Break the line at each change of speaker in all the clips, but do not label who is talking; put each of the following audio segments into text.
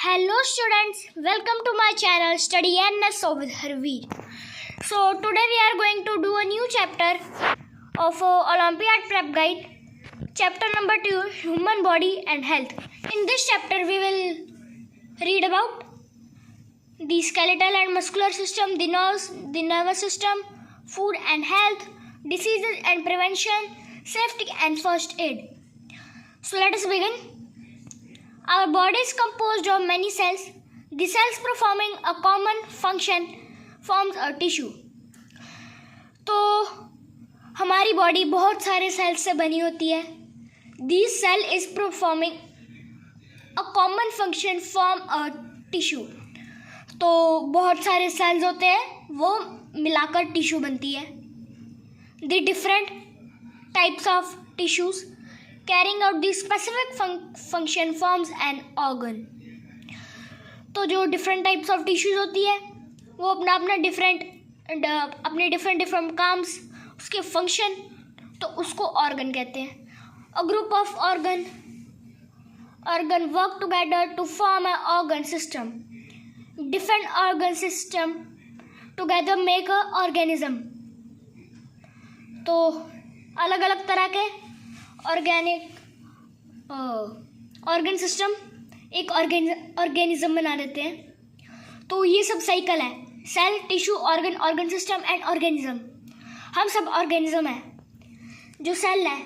Hello students, welcome to my channel Study NS with Harveer. So today we are going to do a new chapter of Olympiad Prep Guide. Chapter number 2, Human Body and Health. In this chapter we will read about the skeletal and muscular system, the nervous system, food and health, diseases and prevention, safety and first aid. So let us begin. Our body is composed of many cells. The cells performing a common function forms a tissue. तो हमारी body बहुत सारे sales से बनी होती है. This cell is performing a common function form a tissue. तो बहुत सारे सेल्स होते हैं, वो मिलाकर टिश्यू बनती है. The different types of tissues carrying out the specific function forms an organ. तो जो different types of tissues होती है वो अपना different काम्स, उसके function, तो उसको organ कहते हैं. A group of organ work together to form an organ system. Different organ system together make a organism. तो अलग अलग तरह के ऑर्गन सिस्टम एक ऑर्गेनिज्म बना देते हैं. तो ये सब साइकिल है: cell, tissue, organ system and organism. हम सब ऑर्गेनिज्म है. जो सेल है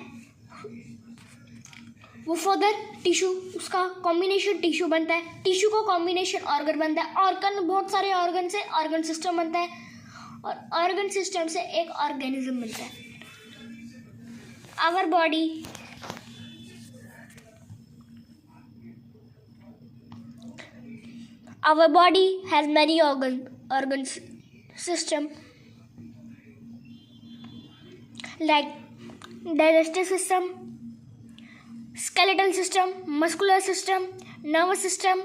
वो फर्दर टिश्यू, उसका कॉम्बिनेशन टिश्यू बनता है. टिश्यू को कॉम्बिनेशन ऑर्गन बनता है. ऑर्गन, बहुत सारे ऑर्गन से ऑर्गन सिस्टम बनता है और ऑर्गन सिस्टम से एक ऑर्गेनिज्म बनता है. Our body has many organ system like digestive system, skeletal system, muscular system, nervous system,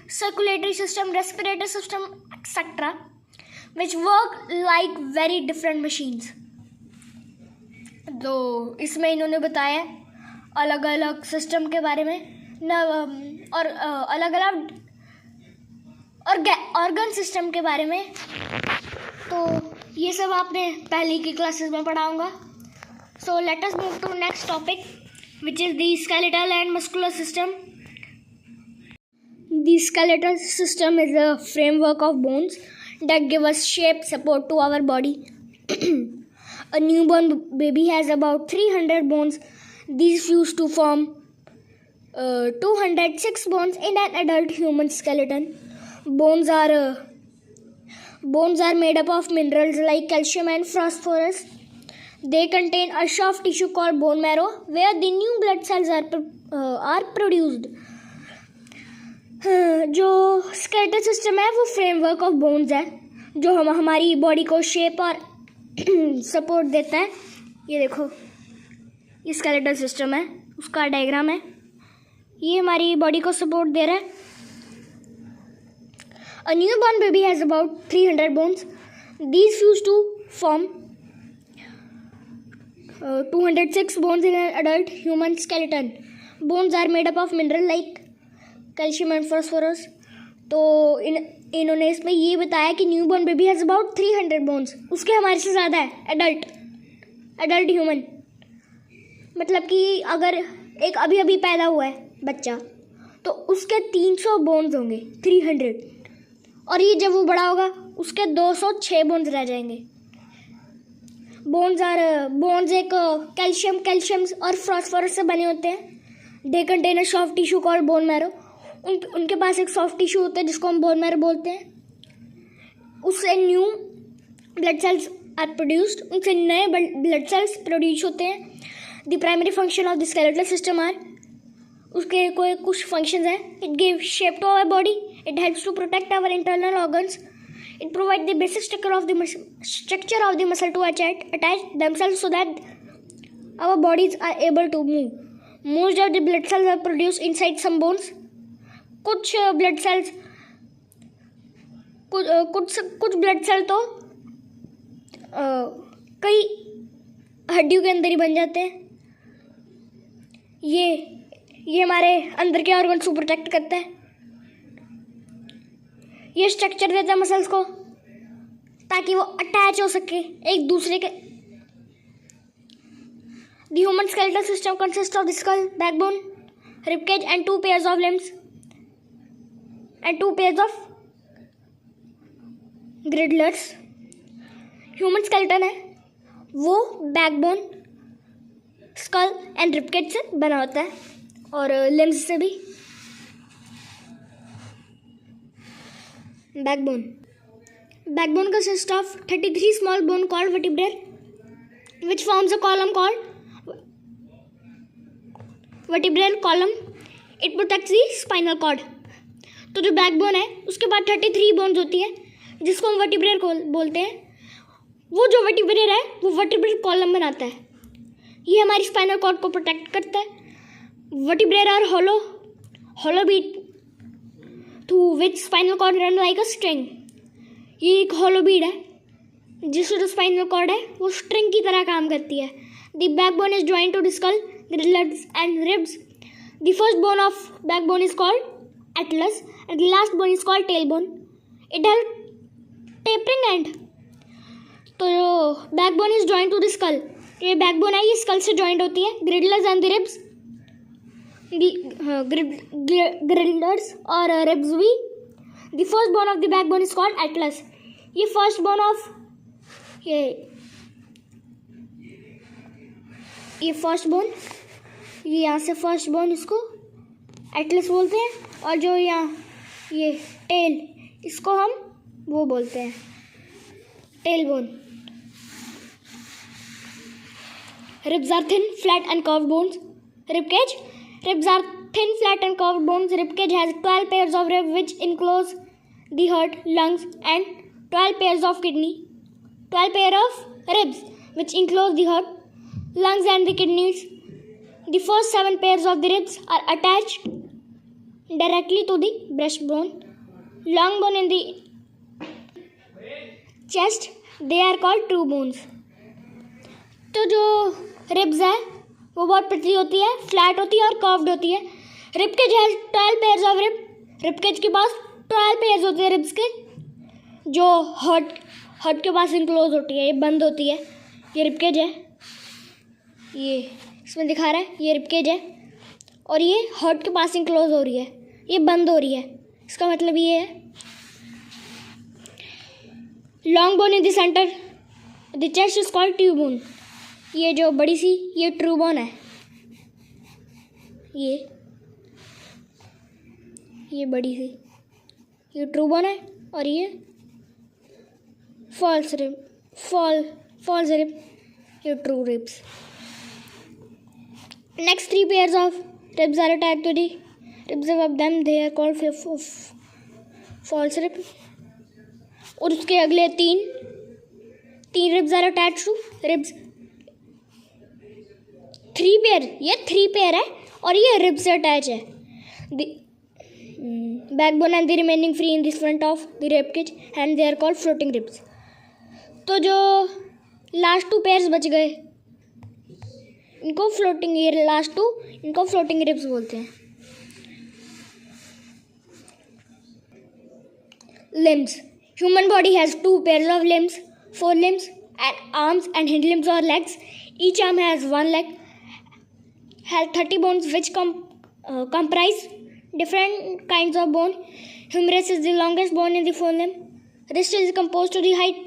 circulatory system, respiratory system, etc., which work like very different machines. तो इसमें इन्होंने बताया अलग अलग सिस्टम के बारे में और अलग अलग ऑर्गन सिस्टम के बारे में. तो ये सब आपने पहले की क्लासेस में पढ़ा होगा. So let us move to next topic which is the skeletal and muscular system. The skeletal system is a framework of bones that give us shape, support to our body. A newborn baby has about 300 bones. These fuse to form 206 bones in an adult human skeleton. Bones are made up of minerals like calcium and phosphorus. They contain a soft tissue called bone marrow, where the new blood cells are produced. जो skeletal system है वो framework of bones है, जो हमारी body को shape और support देता है. ये देखो, ये स्केलेटल सिस्टम है, उसका डायग्राम है. ये हमारी बॉडी को सपोर्ट दे रहा है. A newborn baby has about 300 bones. These fuse to form 206 bones in an adult human skeleton. Bones are made up of mineral like calcium and phosphorus. तो इन्होंने इसमें ये बताया कि newborn baby has about 300 bones. उसके हमारे से ज़्यादा है. एडल्ट ह्यूमन मतलब कि अगर एक अभी पैदा हुआ है बच्चा तो उसके 300 बोन्स होंगे, 300. और ये जब वो बड़ा होगा उसके 206 बोन्स रह जाएंगे. बोन्स एक कैल्शियम और फॉस्फोरस से बने होते हैं. They contain a soft tissue called bone marrow. उनके पास एक सॉफ्ट टिश्यू होता है जिसको हम बोन मैरो बोलते हैं. उससे new blood cells are produced. उनसे नए ब्लड सेल्स प्रोड्यूस होते हैं. The primary function of the skeletal system are, उसके कोई कुछ फंक्शंस हैं. It give shape to our body. It helps to protect our internal organs. It provide the basic structure of the muscle to attach themselves so that our bodies are able to move. Most of the blood cells are produced inside some bones. कुछ blood cells तो कई हड्डियों के अंदर ही बन जाते हैं. ये हमारे अंदर के ऑर्गन्स को प्रोटेक्ट करता है. ये स्ट्रक्चर देता है मसल्स को ताकि वो अटैच हो सके एक दूसरे के। The human skeletal system consists of the skull, backbone, ribcage and 2 pairs of limbs and 2 pairs of girdlers. Human skeleton है वो बैकबोन, स्कल एंड रिबकेज से बना होता है और लिम्स से भी। Backbone consists of 33 small bone called vertebrae which forms a column called vertebral column. It protects the spinal cord. तो जो बैकबोन है उसके बाद 33 बोन्स होती है जिसको हम वर्टिब्रल बोलते हैं। वो जो वर्टिब्रल है वो वर्टिब्रल कॉलम बनाता है। ये हमारी स्पाइनल कॉर्ड को प्रोटेक्ट करता है। Vertebral are hollow bead through which spinal cord run like a string. ये एक hollow bead है जिससे जो स्पाइनल कॉर्ड है वो स्ट्रिंग की तरह काम करती है। The backbone is joined to the skull, girdles and ribs. The first bone of backbone is called atlas and the last bone is called tailbone. It has tapering end. तो जो backbone is joint to the skull, ये backbone है ये skull से joint होती है। Girdles and the ribs, girdles और ribs भी। The first bone of the backbone is called atlas. ये फर्स्ट बोन ऑफ ये फर्स्ट बोन, ये यहाँ से फर्स्ट बोन इसको एटलस बोलते हैं और जो यहाँ ये टेल इसको हम वो बोलते हैं tail bone. Ribs are thin, flat and curved bones. Ribcage. Ribs are thin, flat and curved bones. Ribcage has 12 pairs of ribs which enclose the heart, lungs and 12 pairs of kidney. 12 pair of ribs which enclose the heart, lungs and the kidneys. The first 7 pairs of the ribs are attached directly to the breastbone. Long bone in the chest, they are called true bones. तो जो ribs है वो बहुत पतली होती है, flat होती है और कर्व्ड होती है। रिबकेज है 12 पेयर्स ऑफ रिब। रिबकेज के पास 12 पेयर्स होते हैं रिब्स के जो हार्ट के पास इनक्लोज होती है, ये बंद होती है। ये रिबकेज है, ये इसमें दिखा रहा है ये रिबकेज है और ये हार्ट के पास इनक्लोज हो रही है, ये बंद हो रही है। इसका मतलब ये है long bone in the centre, the chest is called true bone. ये जो बड़ी सी ये ट्रू बोन है, ये बड़ी सी ये ट्रू बोन है और ये फॉल्स रिब ये true ribs. Next 3 pairs of ribs are attached to the ribs of them, they are called false rib. और उसके अगले तीन ribs are attached to ribs. 3 pair, ये 3 पेयर है और ये रिब से अटैच है। Backbone and the remaining free in this front of the ribcage and they are called floating ribs. तो जो लास्ट 2 पेयर्स बच गए इनको फ्लोटिंग, ये लास्ट 2 इनको फ्लोटिंग रिब्स बोलते हैं। Limbs. Human body has 2 pairs of limbs, 4 limbs and arms and hind limbs or legs. Each arm has 1 leg. Has 30 bones which comprise different kinds of bone. Humerus is the longest bone in the forelimb. Wrist is composed to the height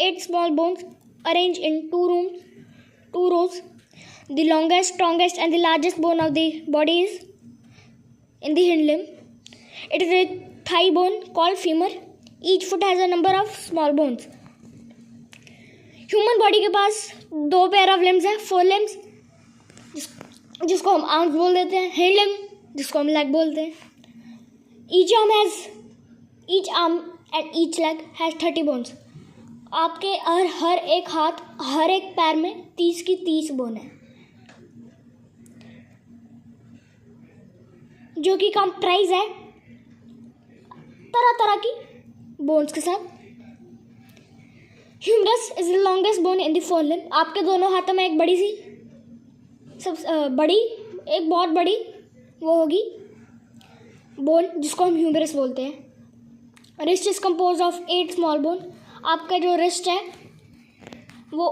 8 small bones arranged in 2 rows. The longest, strongest and the largest bone of the body is in the hind limb. It is a thigh bone called femur. Each foot has a number of small bones. Human body के पास 2 pair of limbs है, 4 limbs जिसको हम arms बोल देते हैं, hind limb जिसको हम leg बोलते हैं। Each arm and each leg has 30 bones. आपके हर एक हाथ, हर एक पैर में 30 की 30 बोन है जो कि कंप्राइज है तरह तरह की बोन्स के साथ। Humerus is the longest bone in the forelimb. आपके दोनों हाथों में एक बड़ी सी एक बहुत बड़ी वो होगी बोन जिसको हम ह्यूमरस बोलते हैं। Wrist is compose of 8 small bone. आपका जो रिस्ट है वो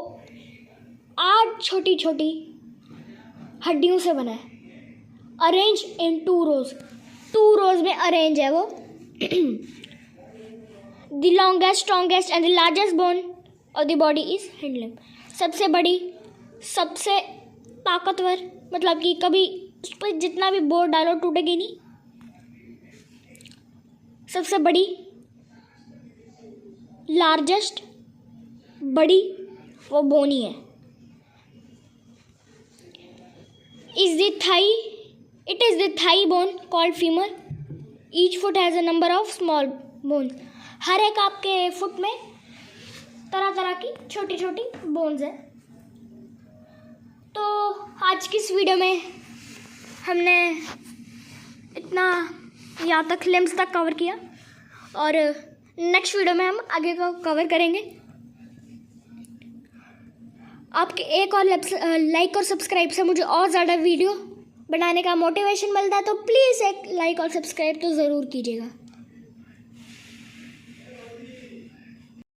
8 छोटी छोटी हड्डियों से बना है। अरेंज इन 2 रोज, 2 रोज में अरेंज है वो। The longest, strongest and the largest bone of the body is hind limb. सबसे बड़ी, सबसे ताकतवर, मतलब कि कभी उस पर जितना भी बोर डालो टूटेगी नहीं। सबसे बड़ी, लार्जेस्ट, बड़ी, वो बोन ही है। Is the thigh, it is the thigh bone called femur. Each foot has a number of small bones. हर एक आपके फुट में तरह तरह की छोटी छोटी बोन्स है। तो आज की इस वीडियो में हमने इतना यहाँ तक लिम्स तक कवर किया और नेक्स्ट वीडियो में हम आगे का कवर करेंगे। आपके एक और लाइक और सब्सक्राइब से मुझे और ज़्यादा वीडियो बनाने का मोटिवेशन मिलता है, तो प्लीज़ एक लाइक और सब्सक्राइब तो ज़रूर कीजिएगा।